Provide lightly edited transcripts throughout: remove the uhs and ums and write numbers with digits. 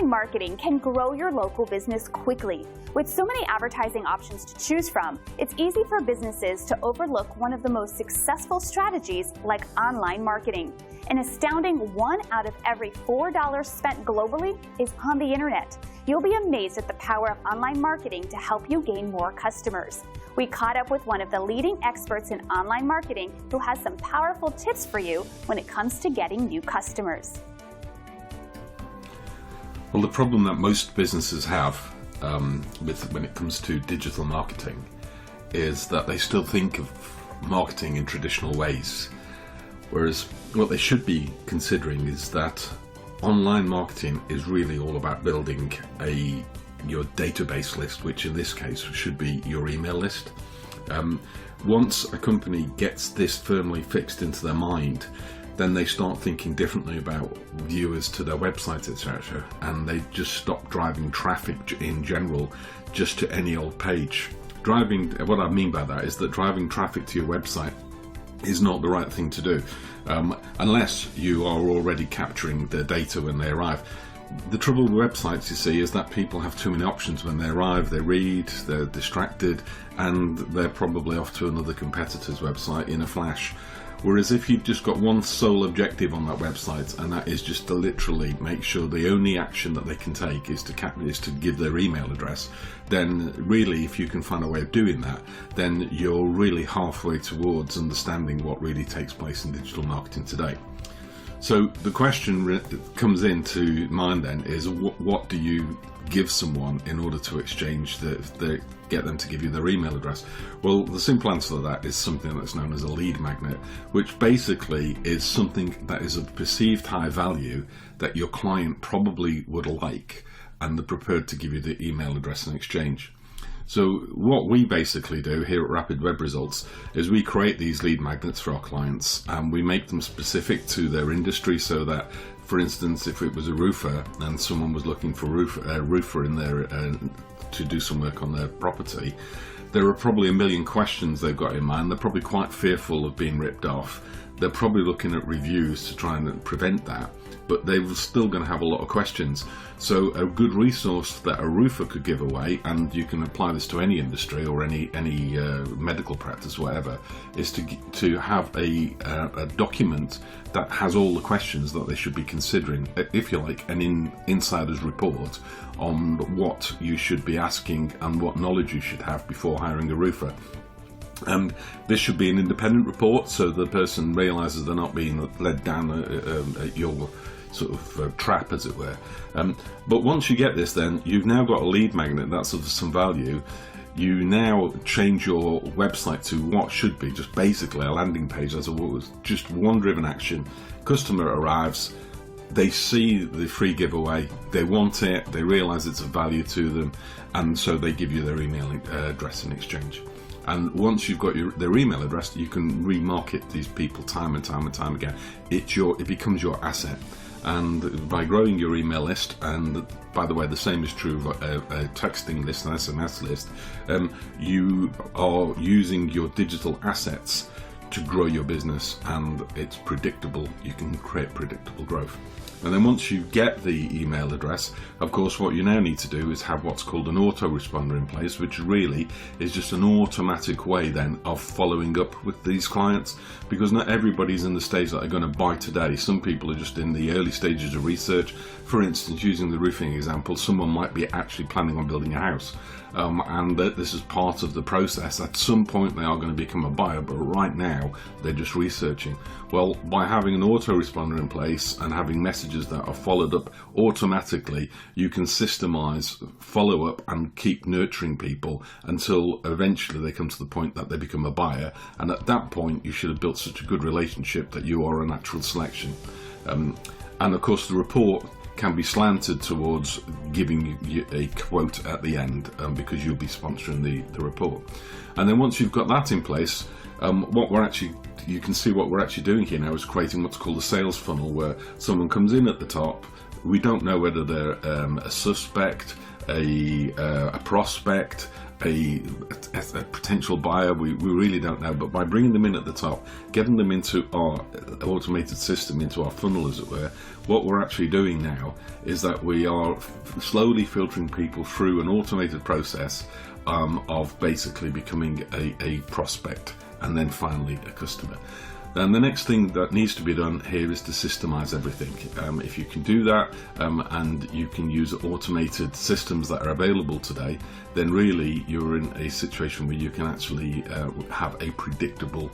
online marketing can grow your local business quickly. With so many advertising options to choose from, it's easy for businesses to overlook one of the most successful strategies like online marketing. An astounding 1 out of every $4 spent globally is on the internet. You'll be amazed at the power of online marketing to help you gain more customers. We caught up with one of the leading experts in online marketing who has some powerful tips for you when it comes to getting new customers. Well, the problem that most businesses have when it comes to digital marketing is that they still think of marketing in traditional ways, whereas what they should be considering is that online marketing is really all about building your database list, which in this case should be your email list. Once a company gets this firmly fixed into their mind, then they start thinking differently about viewers to their website, etc., and they just stop driving traffic in general just to any old page. What I mean by that is that driving traffic to your website is not the right thing to do, unless you are already capturing the data when they arrive. The trouble with websites, you see, is that people have too many options when they arrive. They read, they're distracted, and they're probably off to another competitor's website in a flash. Whereas if you've just got one sole objective on that website, and that is just to literally make sure the only action that they can take is to give their email address, then really, if you can find a way of doing that, then you're really halfway towards understanding what really takes place in digital marketing today. So the question comes into mind then is, what do you give someone in order to exchange get them to give you their email address? Well, the simple answer to that is something that's known as a lead magnet, which basically is something that is of perceived high value that your client probably would like, and they're prepared to give you the email address in exchange. So what we basically do here at Rapid Web Results is we create these lead magnets for our clients, and we make them specific to their industry, so that, for instance, if it was a roofer and someone was looking for a roofer in there to do some work on their property, there are probably a million questions they've got in mind. They're probably quite fearful of being ripped off. They're probably looking at reviews to try and prevent that, but they're still going to have a lot of questions. So a good resource that a roofer could give away, and you can apply this to any industry or any medical practice, whatever, is to have a document that has all the questions that they should be considering, if you like, an insider's report on what you should be asking and what knowledge you should have before hiring a roofer. And this should be an independent report, so the person realises they're not being led down your sort of trap, as it were. But once you get this, then you've now got a lead magnet that's of some value. You now change your website to what should be just basically a landing page, just one driven action. Customer arrives, they see the free giveaway, they want it, they realise it's of value to them, and so they give you their email address in exchange. And once you've got their email address, you can remarket these people time and time and time again. It becomes your asset. And by growing your email list, and by the way, the same is true of a texting list, an SMS list, you are using your digital assets to grow your business, and it's predictable. You can create predictable growth. And then once you get the email address, of course, what you now need to do is have what's called an autoresponder in place, which really is just an automatic way then of following up with these clients, because not everybody's in the stage that are going to buy today. Some people are just in the early stages of research. For instance, using the roofing example, someone might be actually planning on building a house, and this is part of the process. At some point they are going to become a buyer, but right now they're just researching. Well, by having an autoresponder in place and having messages that are followed up automatically, you can systemize follow up and keep nurturing people until eventually they come to the point that they become a buyer, and at that point you should have built such a good relationship that you are a natural selection. And of course the report can be slanted towards giving you a quote at the end, because you'll be sponsoring the report. And then once you've got that in place, you can see what we're actually doing here now is creating what's called a sales funnel, where someone comes in at the top. We don't know whether they're a suspect, a prospect, a potential buyer, we really don't know, but by bringing them in at the top, getting them into our automated system, into our funnel as it were, what we're actually doing now is that we are slowly filtering people through an automated process of basically becoming a prospect and then finally a customer. And the next thing that needs to be done here is to systemize everything. If you can do that and you can use automated systems that are available today, then really you're in a situation where you can actually have a predictable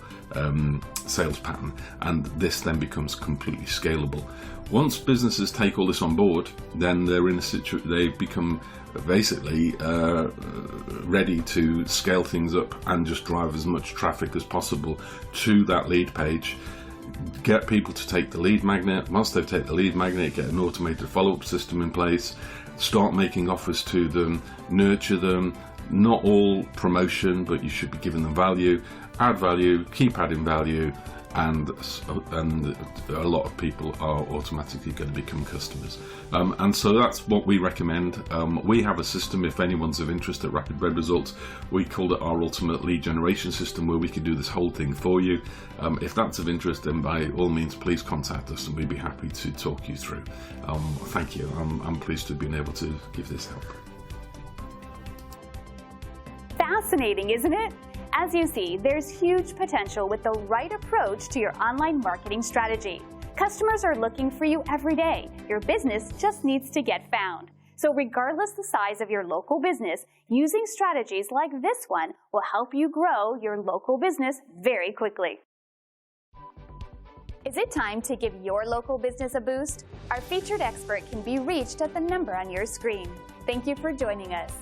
sales pattern, and this then becomes completely scalable. Once businesses take all this on board, then they're in a situation, they become basically ready to scale things up and just drive as much traffic as possible to that lead page, get people to take the lead magnet. Once they've taken the lead magnet, get an automated follow-up system in place, start making offers to them, nurture them. Not all promotion, but you should be giving them value, add value, keep adding value, and a lot of people are automatically going to become customers. And so that's what we recommend. We have a system, if anyone's of interest at Rapid Web Results, we called it our ultimate lead generation system, where we can do this whole thing for you. If that's of interest, then by all means please contact us and we'd be happy to talk you through. Thank you. I'm pleased to have been able to give this help. Fascinating, isn't it? As you see, there's huge potential with the right approach to your online marketing strategy. Customers are looking for you every day. Your business just needs to get found. So regardless the size of your local business, using strategies like this one will help you grow your local business very quickly. Is it time to give your local business a boost? Our featured expert can be reached at the number on your screen. Thank you for joining us.